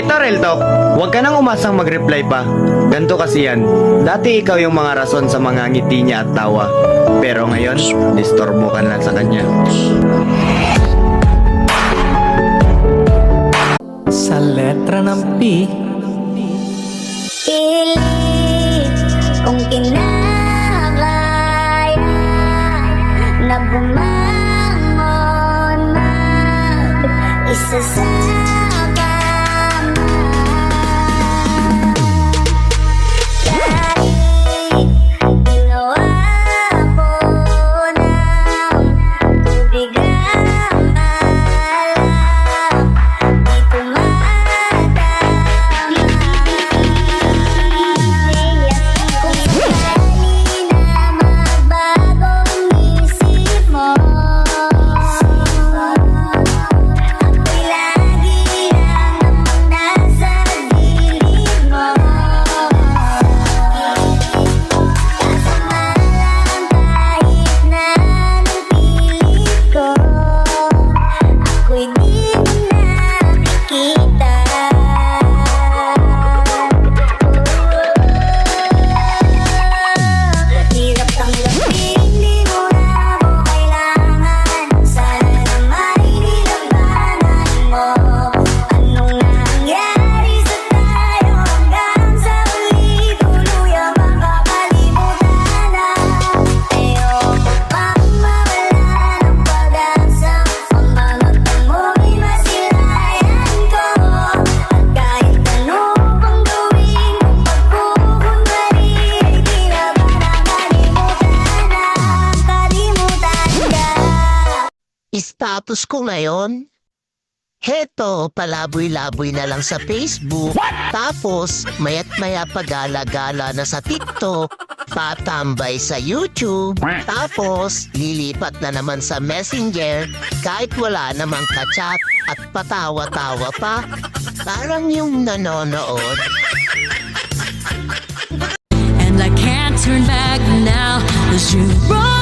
Eto real talk, huwag ka nang umasang mag-reply pa. Ganto kasi yan. Dati ikaw yung mga rason sa mga ngiti niya at tawa. Pero ngayon, disturbo ka na sa kanya. Sa letra ng P, Pilit kung kinakaya na bumangon mag-isa-sama. Kahit ginawa ko ng tubig ang alak, di tumatama. Kung sakali na magbagong isip mo, ako'y lagi lang namang nasa gilid mo. Kasama lang kahit na anong pilit ko, ako'y di mo nakikita. Hirap tanggapin, di mo na ako kailangan. Sana na may nilabanan mo. Anong nangyari sa tayo hanggang sa huli tuluyang makakalimutan na. Ayoko pang mawala ng pag-asa. Ang mga mata mo'y masilayan ko. At kahit ano pang gawin kung pagkukunwari, ay di na ba nakalimutan ka? Status ko ngayon, heto, palaboy-laboy na lang sa Facebook. Tapos, mayat maya pagala-gala na sa TikTok. Patambay sa YouTube. Tapos, lilipat na naman sa Messenger kahit wala namang kachat at patawa-tawa pa. Parang yung nanonood. And I can't turn back now, 'cause you wrong.